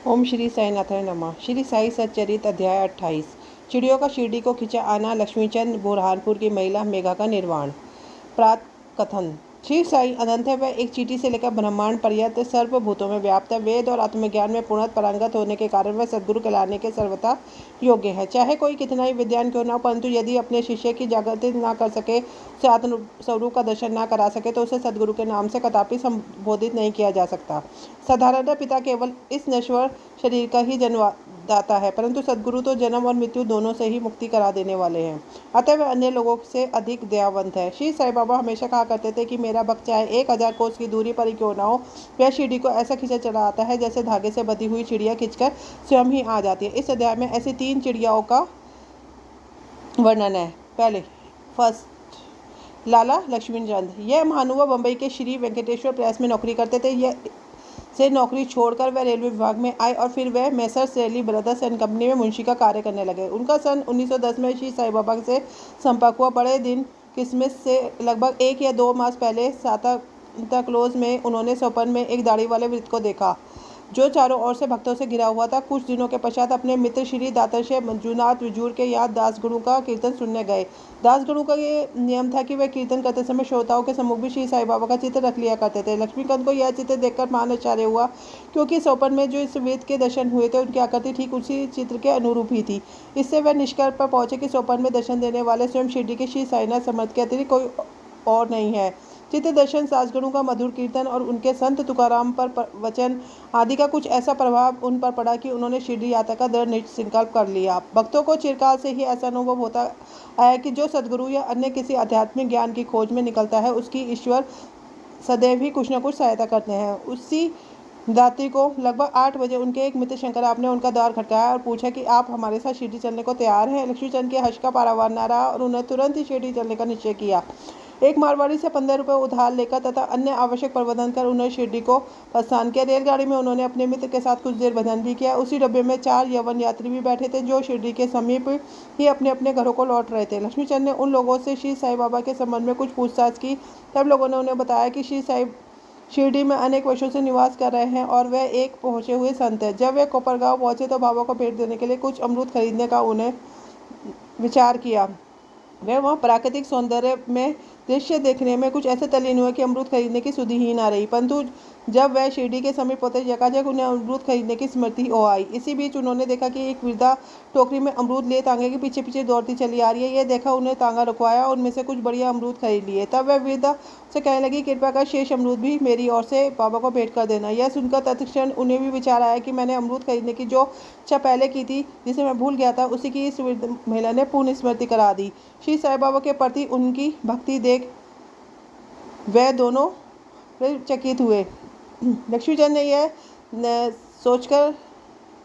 ओम श्री साईनाथाय नमः। श्री साई सच्चरित अध्याय 28। चिड़ियों का शिरडी को खिंचा आना, लक्ष्मीचंद बुरहानपुर की महिला मेघा का निर्वाण। प्रात कथन। श्री साई अनंत है, वह एक चींटी से लेकर ब्रह्मांड पर्यंत सर्वभूतों में व्याप्त है। वेद और आत्मज्ञान में पूर्णतः पारंगत होने के कारण वह सद्गुरु कहलाने के सर्वथा योग्य है। चाहे कोई कितना ही विद्वान क्यों न हो, परंतु यदि अपने शिष्य की जागृति न कर सके, उसे आत्म स्वरूप का दर्शन न करा सके, तो उसे सद्गुरु के नाम से कदापि संबोधित नहीं किया जा सकता। साधारण पिता केवल इस नश्वर शरीर का ही जन्मदाता है, परंतु सद्गुरु तो जन्म और मृत्यु दोनों से ही मुक्ति करा देने वाले हैं। अतः वह अन्य लोगों से अधिक दयावंत है। श्री साई बाबा हमेशा कहा करते थे कि मेरा भक्त चाहे 1000 कोस की दूरी पर ही क्यों न हो, वह शिरडी को ऐसा खींचा चला आता है जैसे धागे से बंधी हुई चिड़िया खींचकर स्वयं ही आ जाती है। इस अध्याय में ऐसी 3 चिड़ियाओं का वर्णन है। पहले फर्स्ट, लाला लक्ष्मीचंद। यह महानुभाव बंबई के श्री वेंकटेश्वर प्रेस में नौकरी करते थे। यह से नौकरी छोड़कर वह रेलवे विभाग में आए और फिर वह Messrs Ralli brothers and company में मुंशी का कार्य करने लगे। उनका सन 1910 में श्री साई बाबा से संपर्क हुआ। बड़े दिन क्रिसमस से लगभग 1 या 2 मास पहले सांता क्लॉज में उन्होंने स्वप्न में एक दाढ़ी वाले वृद्ध को देखा, जो चारों ओर से भक्तों से घिरा हुआ था। कुछ दिनों के पश्चात अपने मित्र श्री दाताश्री मंजूनाथ विजूर के याद दासगणों का कीर्तन सुनने गए। दासगणों का ये नियम था कि वे कीर्तन करते समय श्रोताओं के सम्मुख भी श्री साई बाबा का चित्र रख लिया करते थे। लक्ष्मीकांत को यह चित्र देखकर मान आश्चर्य हुआ, क्योंकि स्वप्न में जो इस वेद के दर्शन हुए थे, उनकी आकृति ठीक उसी चित्र के अनुरूप ही थी। इससे वह निष्कर्ष पर पहुंचे कि स्वप्न में दर्शन देने वाले स्वयं शिरडी के श्री साईनाथ समर्थ के अतिरिक्त कोई और नहीं है। चित्त दर्शन, सासगणों का मधुर कीर्तन और उनके संत तुकाराम पर वचन आदि का कुछ ऐसा प्रभाव उन पर पड़ा कि उन्होंने शिरडी यात्रा का दृढ़ संकल्प कर लिया। भक्तों को चिरकाल से ही ऐसा अनुभव होता आया कि जो सद्गुरु या अन्य किसी आध्यात्मिक ज्ञान की खोज में निकलता है, उसकी ईश्वर सदैव ही कुछ न कुछ सहायता करते हैं। उसी रात्रि को लगभग 8 बजे उनके एक मित्र शंकरराव ने उनका द्वार खटकाया और पूछा कि आप हमारे साथ शिरडी चलने को तैयार हैं। लक्ष्मीचंद के हर्ष का पारावार न रहा और उन्हें तुरंत ही शिरडी चलने का निश्चय किया। एक मारवाड़ी से 15 रुपये उधार लेकर तथा अन्य आवश्यक प्रबंधन कर उन्हें शिरडी को प्रस्थान किया। रेलगाड़ी में उन्होंने अपने मित्र के साथ कुछ देर भजन भी किया। उसी डब्बे में 4 यवन यात्री भी बैठे थे, जो शिरडी के समीप ही अपने अपने घरों को लौट रहे थे। लक्ष्मीचंद ने उन लोगों से श्री साई बाबा के संबंध में कुछ पूछताछ की। तब लोगों ने उन्हें बताया कि श्री साई शिरडी में अनेक वर्षों से निवास कर रहे हैं और वह एक पहुंचे हुए संत है। जब वे कोपरगांव पहुंचे तो बाबा को भेंट देने के लिए कुछ अमृत खरीदने का उन्हें विचार किया। वे वहाँ प्राकृतिक सौंदर्य में दृश्य देखने में कुछ ऐसे तल्लीन हुए कि अमृत खरीदने की सुधि ही ना रही। परंतु जब वह शिरडी के समीप पहुंचे, यकायक उन्हें अमरूद खरीदने की स्मृति हो आई। इसी बीच उन्होंने देखा कि एक वृद्धा टोकरी में अमरूद लिए तांगे के पीछे पीछे दौड़ती चली आ रही है। यह देखा उन्हें तांगा रुकवाया और उनमें से कुछ बढ़िया अमरूद खरीद लिए। तब वह वृद्धा से कहने लगी, कृपया कर शेष अमरूद भी मेरी ओर से बाबा को भेंट कर देना। यह सुनकर तत्क्षण उन्हें भी विचार आया कि मैंने अमरूद खरीदने की जो इच्छा पहले की थी, जिसे मैं भूल गया था, उसी की इस वृद्ध महिला ने पूर्ण स्मृति करा दी। श्री साई बाबा के प्रति उनकी भक्ति देख वह दोनों चकित हुए। लक्ष्मीचंद ने यह सोचकर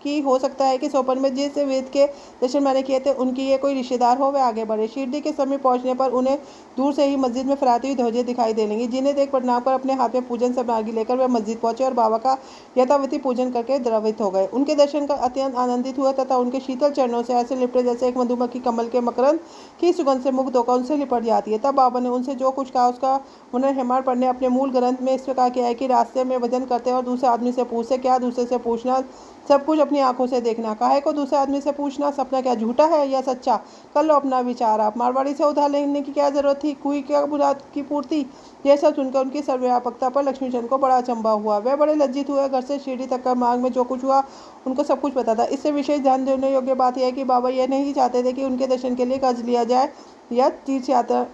कि हो सकता है कि स्वप्न में जिस वेद के दर्शन मैंने किए थे, उनकी ये कोई रिश्तेदार हो, वे आगे बढ़े। शिरडी के समीप पहुंचने पर उन्हें दूर से ही मस्जिद में फहराती हुई ध्वजें दिखाई दे लेंगी, जिन्हें देख प्रणाम कर अपने हाथ में पूजन सामग्री लेकर वे मस्जिद पहुंचे और बाबा का यथावती पूजन करके द्रवित हो गए। उनके दर्शन का अत्यंत आनंदित हुआ तथा उनके शीतल चरणों से ऐसे लिपटे जैसे एक मधुमक्खी कमल के मकरंद की सुगंध से मुग्ध होकर उनसे लिपट जाती है। तब बाबा ने उनसे जो कुछ कहा, उसका उन्हें हेमाड़ पढ़ने अपने मूल ग्रंथ में इस प्रकार किया है कि रास्ते में भजन करते और दूसरे आदमी से पूछते, क्या दूसरे से पूछना, सब कुछ अपनी आंखों से देखना। काहे को दूसरे आदमी से पूछना, सपना क्या झूठा है या सच्चा, कर लो अपना विचार आप। मारवाड़ी से उधार लेने की क्या जरूरत थी, कोई क्या मुराद की पूर्ति। यह सब सुनकर उनकी सर्वव्यापकता पर लक्ष्मीचंद को बड़ा अचंभा हुआ। वे बड़े लज्जित हुए। घर से शिरडी तक का मार्ग में जो कुछ हुआ, उनको सब कुछ पता था। इससे विशेष ध्यान देने योग्य बात यह है कि बाबा यह नहीं चाहते थे कि उनके दर्शन के लिए कर्ज लिया जाए या तीर्थ यात्रा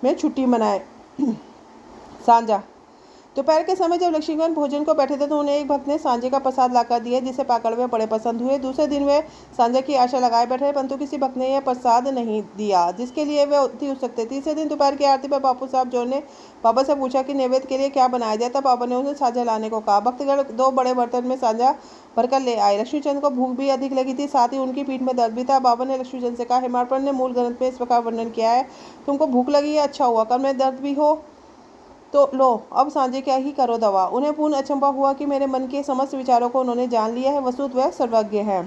में छुट्टी मनाए। सांझा। दोपहर के समय जब लक्ष्मीकांत भोजन को बैठे थे, तो उन्हें एक भक्त ने सांझे का प्रसाद लाकर दिया, जिसे पाकर वे बड़े पसंद हुए। दूसरे दिन वे सांझे की आशा लगाए बैठे, परंतु किसी भक्त ने यह प्रसाद नहीं दिया, जिसके लिए वे अति उत्सुक थे। तीसरे दिन दोपहर की आरती पर बापू साहब जो ने बाबा से पूछा कि नैवेद्य के लिए क्या बनाया जाए, तब बाबा ने उन्हें सांझा लाने को कहा। भक्तगण 2 बड़े बर्तन में सांझा भरकर ले आए। लक्ष्मीचंद को भूख भी अधिक लगी थी, साथ ही उनकी पीठ में दर्द भी था। बाबा ने लक्ष्मीचंद से कहा, हेमाड़पन ने मूल ग्रंथ में इस प्रकार वर्णन किया है, तुमको भूख लगी है, अच्छा हुआ। कल में दर्द भी हो तो लो, अब सांझे क्या ही करो दवा। उन्हें पूर्ण अचंभा हुआ कि मेरे मन के समस्त विचारों को उन्होंने जान लिया है। वस्तुतः वह सर्वज्ञ है।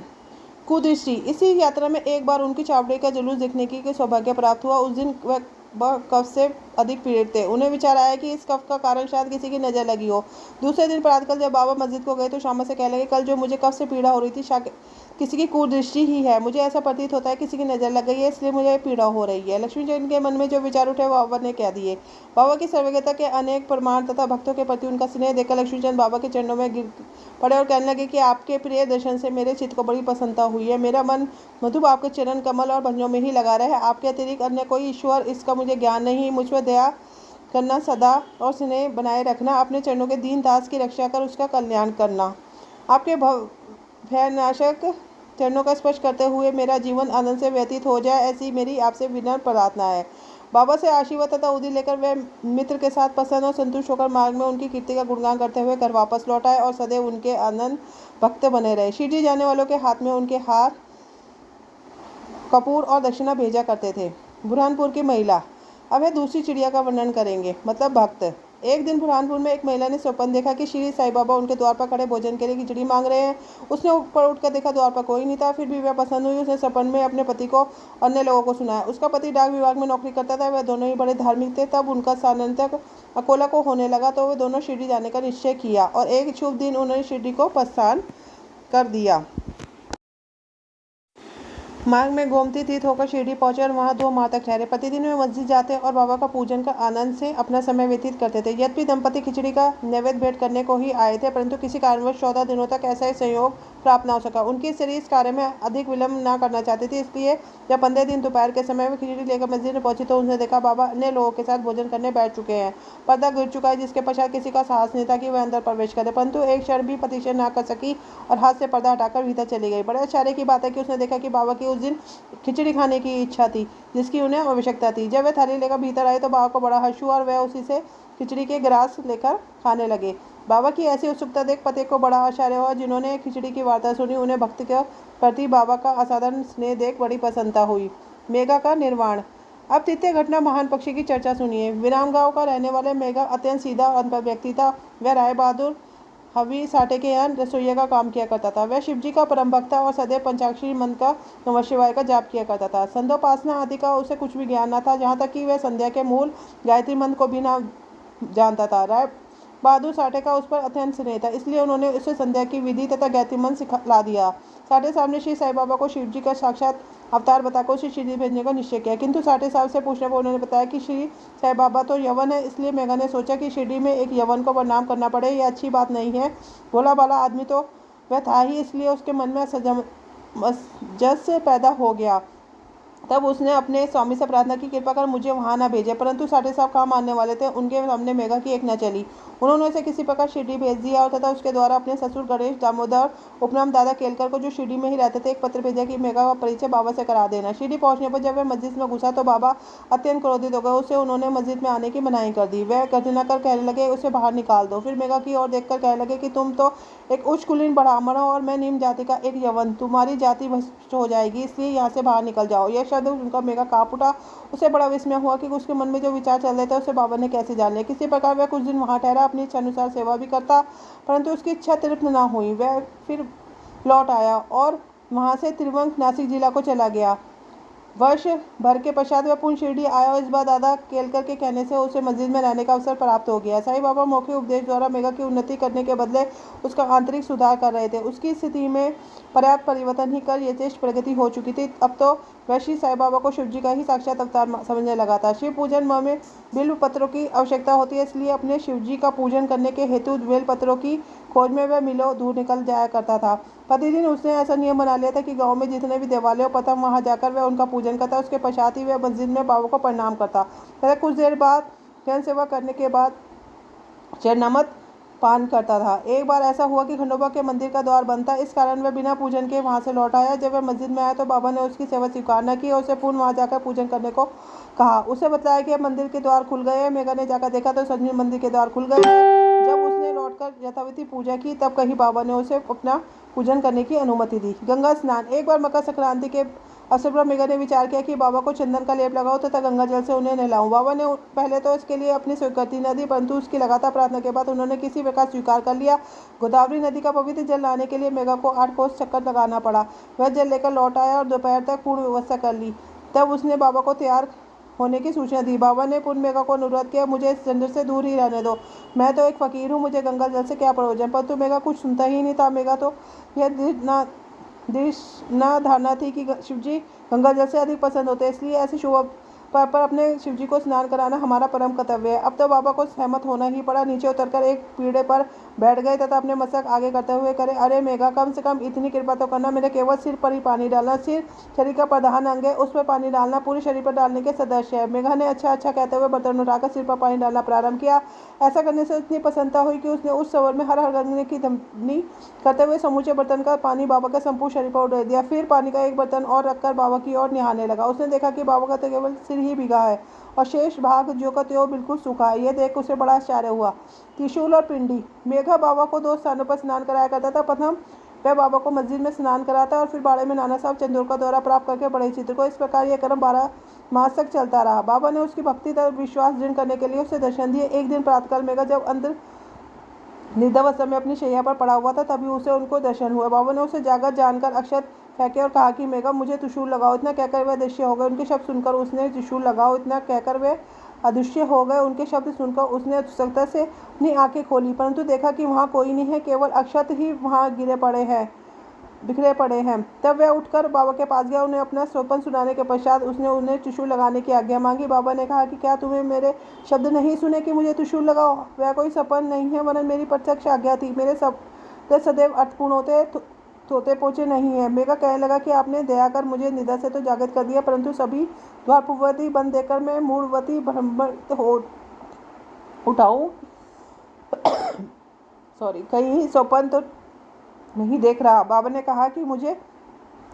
कुदृष्टि। इसी यात्रा में एक बार उनकी चावड़ी का जुलूस देखने की सौभाग्य प्राप्त हुआ। उस दिन वह कब से अधिक पीड़ित थे। उन्हें विचार आया कि इस कफ का कारण शायद किसी की नज़र लगी हो। दूसरे दिन प्रातःकाल जब बाबा मस्जिद को गए तो शामा से कहने लगे, कल जो मुझे कफ से पीड़ा हो रही थी किसी की कुदृष्टि ही है। मुझे ऐसा प्रतीत होता है किसी की नज़र लग गई है, इसलिए मुझे पीड़ा हो रही है। लक्ष्मीचंद के मन में जो विचार उठे वो बाबा ने कह दिए। बाबा की सर्वज्ञता के अनेक प्रमाण तथा भक्तों के प्रति उनका स्नेह देखकर लक्ष्मीचंद बाबा के चरणों में गिर पड़े और कहने लगे कि आपके प्रिय दर्शन से मेरे चित्त को बड़ी प्रसन्नता हुई है। मेरा मन मधुप आपके चरण कमल और भंजों में ही लगा रहे। आपके अतिरिक्त अन्य कोई ईश्वर इसका मुझे ज्ञान नहीं। मुझ पर दया करना, सदा और स्नेह बनाए रखना, अपने चरणों के दीन दास की रक्षा कर उसका कल्याण करना। आपके भयनाशक चरणों का स्पर्श करते हुए मेरा जीवन आनंद से व्यतीत हो जाए, ऐसी मेरी आपसे विनम्र प्रार्थना है। बाबा से आशीर्वाद तथा उदी लेकर वह मित्र के साथ प्रसन्न और संतुष्ट होकर मार्ग में उनकी कीर्ति का गुणगान करते हुए घर वापस लौट आए और सदैव उनके आनंद भक्त बने रहे। शिरडी जाने वालों के हाथ में उनके हार, कपूर और दक्षिणा भेजा करते थे। बुरहानपुर की महिला। अब है दूसरी चिड़िया का वर्णन करेंगे, मतलब भक्त। एक दिन बुरहानपुर में एक महिला ने स्वप्न देखा कि श्री साईं बाबा उनके द्वार पर खड़े भोजन के लिए खिचड़ी मांग रहे हैं। उसने ऊपर उठकर देखा, द्वार पर कोई नहीं था। फिर भी वह पसंद हुई। उसने स्वप्न में अपने पति को अन्य लोगों को सुनाया। उसका पति डाक विभाग में नौकरी करता था। वह दोनों ही बड़े धार्मिक थे। तब उनका स्थानांतरण अकोला को होने लगा तो वे दोनों शिरडी जाने का निश्चय किया और एक शुभ दिन उन्होंने शिरडी को प्रस्थान कर दिया। मार्ग में गोमती तीर्थ होकर शिरडी पहुंचे और वहां 2 माह तक ठहरे। प्रतिदिन वे मस्जिद जाते और बाबा का पूजन का आनंद से अपना समय व्यतीत करते थे। यद्यपि दंपति खिचड़ी का नैवेद्य भेंट करने को ही आए थे, परंतु किसी कारणवश 14 दिनों तक ऐसा ही संयोग प्राप्त न हो सका। उनकी स्त्री इस कार्य में अधिक विलंब न करना चाहती थी, इसलिए जब 15 दिन दोपहर के समय में खिचड़ी लेकर मस्जिद में पहुंची तो उन्होंने देखा बाबा अन्य लोगों के साथ भोजन करने बैठ चुके हैं। पर्दा गिर चुका है, जिसके पश्चात किसी का साहस नहीं था कि वह अंदर प्रवेश करे, परंतु एक क्षण भी प्रतीक्षा न कर सकी और हाथ से पर्दा हटाकर भीतर चली गई। बड़े आश्चर्य की बात है कि उसने देखा कि बाबा की उस दिन खिचड़ी खाने की इच्छा थी, जिसकी उन्हें आवश्यकता थी। जब वह थाली लेकर भीतर आए तो बाबा को बड़ा हर्ष हुआ और वह उसी से खिचड़ी के ग्रास लेकर खाने लगे। बाबा की ऐसी उत्सुकता देख पति को बड़ा आश्चर्य हुआ। जिन्होंने खिचड़ी की वार्ता सुनी, उन्हें भक्त के प्रति बाबा का असाधारण स्नेह देख बड़ी प्रसन्नता हुई। मेघा का निर्वाण। अब तृतीय घटना महान पक्षी की चर्चा सुनिए। विराम गांव का रहने वाले मेघा अत्यंत सीधा और अनपढ़ व्यक्ति था। वह राय बहादुर हवी साठे के यहाँ रसोइया का काम किया करता था। वह शिवजी का परम भक्त था और सदैव पंचाक्षरी मंत्र का नमः शिवाय का जाप किया करता था। संध्योपासना आदि का उसे कुछ भी ज्ञान न था, जहाँ तक कि वह संध्या के मूल गायत्री मंत्र को भी न जानता था। राय बहादुर साठे का उस पर अत्यंत स्नेह था, इसलिए उन्होंने उसे संध्या की विधि तथा गायत्री मंत्र सिखला दिया। साठे साहब ने श्री साईं बाबा को शिवजी का साक्षात अवतार बताकर उसे शिरडी भेजने का निश्चय किया, किंतु साठे साहब से पूछने पर उन्होंने बताया कि श्री साईं बाबा तो यवन है। इसलिए मेघा ने सोचा कि शिरडी में एक यवन को प्रणाम करना पड़े, यह अच्छी बात नहीं है। भोला भाला आदमी तो वह था ही, इसलिए उसके मन में असमंजस पैदा हो गया। तब उसने अपने स्वामी से प्रार्थना की, कृपा कर मुझे वहां न भेजे, परंतु साठे साहब कहाँ मानने वाले थे। उनके सामने मेघा की एक न चली। उन्होंने उसे किसी प्रकार शिरडी भेज दिया और तथा उसके द्वारा अपने ससुर गणेश दामोदर उपनाम दादा केलकर को, जो शिरडी में ही रहते थे, एक पत्र भेजा कि मेघा का परिचय बाबा से करा देना। शिरडी पहुंचने पर जब वह मस्जिद में घुसा तो बाबा अत्यंत क्रोधित हो गए। उसे उन्होंने मस्जिद में आने की मनाही कर दी। वह गर्जना कर कहने लगे, उसे बाहर निकाल दो। फिर मेघा की ओर देखकर कहने लगे कि तुम तो एक उच्च कुलीन ब्राह्मण हो और मैं निम्न जाति का एक यवन, तुम्हारी जाति भ्रष्ट हो जाएगी, इसलिए यहाँ से बाहर निकल जाओ। यह शब्द उनका मेघा काँप उठा। उसे बड़ा विस्मय हुआ कि उसके मन में जो विचार चल रहे थे उसे बाबा ने कैसे जान लिया। किसी प्रकार वह कुछ दिन वहाँ ठहरा, अपनी इच्छा अनुसार सेवा भी करता, परंतु उसकी इच्छा तृप्त न हुई। वह फिर लौट आया और वहाँ से त्रिवंक नासिक जिला को चला गया। वर्ष भर के पश्चात वह पुनः शिरडी आया और इस बार दादा केलकर के कहने से उसे मस्जिद में रहने का अवसर प्राप्त हो गया। साईं बाबा मौखिक उपदेश द्वारा मेघा की उन्नति करने के बदले उसका आंतरिक सुधार कर रहे थे। उसकी स्थिति में पर्याप्त परिवर्तन ही कर यथेष्ट प्रगति हो चुकी थी। अब तो वह श्री साईं बाबा को शिवजी का ही साक्षात अवतार समझने लगा था। शिव पूजन में बिल्व पत्रों की आवश्यकता होती है, इसलिए अपने शिवजी का पूजन करने के हेतु बेल पत्रों की खोज में वह मिलों दूर निकल जाया करता था। प्रतिदिन उसने ऐसा नियम बना लिया था कि गांव में जितने भी देवालय प्रथम वहां जाकर वह उनका पूजन करता। उसके पश्चात ही वह मस्जिद में बाबा को प्रणाम करता तथा कुछ देर बाद जन सेवा करने के बाद चरणामृत पान करता था। एक बार ऐसा हुआ कि खंडोबा के मंदिर का द्वार बंद था, इस कारण वह बिना पूजन के वहां से लौट आया। जब वह मस्जिद में आया तो बाबा ने उसकी सेवा स्वीकार न की और उसे पुनः वहां जाकर पूजन करने को कहा। उसे बताया कि मंदिर के द्वार खुल गए हैं। मेघा ने जाकर देखा तो सचमुच मंदिर के द्वार खुल गए। जब उसने लौटकर यथाविधि पूजा की तब कहीं बाबा ने उसे अपना पूजन करने की अनुमति दी। गंगा स्नान। एक बार मकर संक्रांति के अवसर पर मेघा ने विचार किया कि बाबा को चंदन का लेप लगाओ तथा गंगा जल से उन्हें नहलाऊं। बाबा ने पहले तो इसके लिए अपनी स्वीकृति न दी, परंतु उसकी लगातार प्रार्थना के बाद उन्होंने किसी प्रकार स्वीकार कर लिया। गोदावरी नदी का पवित्र जल लाने के लिए मेघा को 8 कोस चक्कर लगाना पड़ा। वह जल लेकर लौट आया और दोपहर तक पूर्ण व्यवस्था कर ली। तब उसने बाबा को तैयार होने की सूचना दी। बाबा ने पुनः मेघा को अनुरोध किया, मुझे इस झंझट से दूर ही रहने दो, मैं तो एक फ़कीर हूँ, मुझे गंगा जल से क्या प्रयोजन। परंतु मेघा कुछ सुनता ही नहीं था। मेघा तो यह दृढ़ न धारणा थी कि शिवजी गंगा जल से अधिक पसंद होते, इसलिए ऐसे शुभ पर अपने शिवजी को स्नान कराना हमारा परम कर्तव्य है। अब तो बाबा को सहमत होना ही पड़ा। नीचे उतरकर एक पीढ़े पर बैठ गए तथा अपने मस्तक आगे करते हुए करे, अरे मेघा, कम से कम इतनी कृपा तो करना, मेरे केवल सिर पर ही पानी डालना। सिर शरीर का प्रधान अंग है, उस पर पानी डालना पूरे शरीर पर डालने के सदस्य है। मेघा ने अच्छा अच्छा कहते हुए बर्तन उठाकर सिर पर पानी डालना प्रारंभ किया। ऐसा करने से इतनी प्रसन्नता हुई कि उसने उस सवर में हर हर करने की ध्वनि करते हुए समूचे बर्तन का पानी बाबा के संपूर्ण शरीर पर उड़ेल दिया। फिर पानी का एक बर्तन और रखकर बाबा की ओर निहारने लगा। उसने देखा कि बाबा का तो केवल सिर ही भीगा है और शेष भाग जो का त्यों बिल्कुल सूखा है। यह देख उसे बड़ा आश्चर्य हुआ। त्रिशूल और पिंडी। मेघा बाबा को 2 स्थानों पर स्नान कराया करता था। प्रथम वह बाबा को मस्जिद में स्नान कराता और फिर बाड़े में नाना साहब चंदोर का दौरा प्राप्त करके बड़े चित्र को। इस प्रकार यह क्रम 12 मास तक चलता रहा। बाबा ने उसकी भक्ति तथा विश्वास दृढ़ करने के लिए उसे दर्शन दिए। एक दिन प्रातःकाल मेघा जब अंदर निद्रावस्था में अपनी शैया पर पड़ा हुआ था, तभी उसे उनको दर्शन हुआ। बाबा ने उसे जागृत जानकर अक्षत फेंके और कहा कि मेघा, मुझे त्रिशूल लगाओ। इतना कहकर वह अदृश्य हो गए। उनके शब्द सुनकर उसने त्रिशूल लगाओ, इतना कहकर वे अदृश्य हो गए। उनके शब्द सुनकर उसने उत्सुकता से अपनी आंखें खोली, परंतु देखा कि वहाँ कोई नहीं है, केवल अक्षत ही वहाँ बिखरे पड़े हैं। तब वह उठकर बाबा के पास गया। उन्हें अपना स्वप्न सुनाने के पश्चात उसने उन्हें त्रिशूल लगाने की आज्ञा मांगी। बाबा ने कहा कि क्या तुम्हें मेरे शब्द नहीं सुने कि मुझे त्रिशूल लगाओ? वह कोई सपन नहीं है, वरन मेरी प्रत्यक्ष आज्ञा थी। मेरे शब्द सदैव अर्थपूर्ण होते पोचे नहीं है। मेघा कहने लगा कि आपने दया कर मुझे निद्रा से तो जागृत कर दिया, परंतु सभी द्वार पूर्ववती बंद देकर मैं मूढ़वती भ्रमित हो उठाऊं कहीं स्वप्न तो नहीं देख रहा। बाबा ने कहा कि मुझे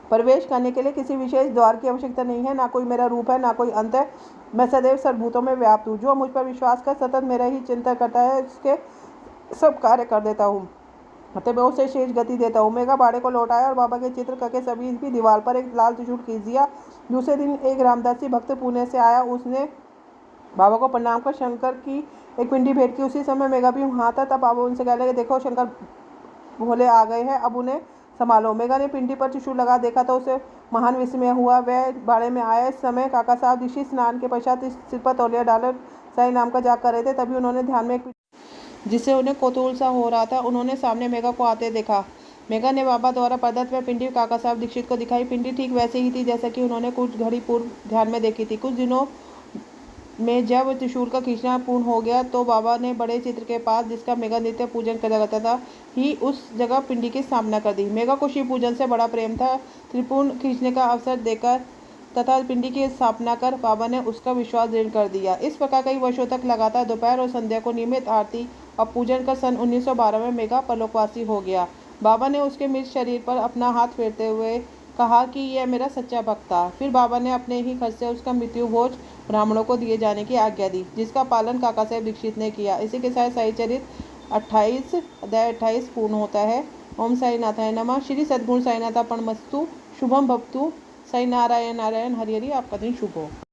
प्रवेश करने के लिए किसी विशेष द्वार की आवश्यकता नहीं है, ना कोई मेरा रूप है, ना कोई अंत है। मैं सदैव सर्वभूतों में व्याप्त हूँ। जो मुझ पर विश्वास कर सतत मेरा ही चिंतन करता है, उसके सब कार्य कर देता हूँ, अतः मैं उसे शेष गति देता हूँ। मेघा बाड़े को लौटाया और बाबा के चित्र करके सभी की दीवार पर एक लाल त्रिशूल खींच दिया। दूसरे दिन एक रामदासी भक्त पुणे से आया। उसने बाबा को प्रणाम कर शंकर की एक पिंडी भेंट की। उसी समय मेघा भी वहाँ था। तब बाबा उनसे कहने लगे, देखो शंकर भोले आ गए हैं, अब उन्हें संभालो। मेघा ने पिंडी पर त्रिशूल लगा देखा तो उसे महान विस्मय हुआ। वह बाड़े में आया। इस समय काका साहब ऋषि स्नान के पश्चात सिर पर तौलिया डालकर साई नाम का जाप कर रहे थे। तभी उन्होंने ध्यान में जिससे उन्हें कौतूहल सा हो रहा था, उन्होंने सामने मेघा को आते देखा। मेघा ने बाबा द्वारा प्रदत्त वह पिंडी काका साहब दीक्षित को दिखाई। पिंडी ठीक वैसे ही थी जैसा कि उन्होंने कुछ घड़ी पूर्व ध्यान में देखी थी। कुछ दिनों में जब त्रिशूल का खींचना पूर्ण हो गया तो बाबा ने बड़े चित्र के पास, जिसका मेघा नित्य पूजन करा करता था, ही उस जगह पिंडी की स्थापना कर दी। मेघा को शिव पूजन से बड़ा प्रेम था। त्रिपुण खींचने का अवसर देकर तथा पिंडी की स्थापना कर बाबा ने उसका विश्वास दृढ़ कर दिया। इस प्रकार कई वर्षों तक लगातार दोपहर और संध्या को नियमित आरती और पूजन कर सन 1912 में मेघा परलोकवासी हो गया। बाबा ने उसके मृत शरीर पर अपना हाथ फेरते हुए कहा कि यह मेरा सच्चा भक्त था। फिर बाबा ने अपने ही खर्च से उसका मृत्यु भोज ब्राह्मणों को दिए जाने की आज्ञा दी, जिसका पालन काका साहब दीक्षित ने किया। इसी के साथ साई चरित 28 अध्याय 28 पूर्ण होता है। ओम साई नाथाय नमः। श्री सद्गुण साईनाथार्पणमस्तु। शुभम भवतु। साई नारायण नारायण हरि हरि। आपका दिन शुभ हो।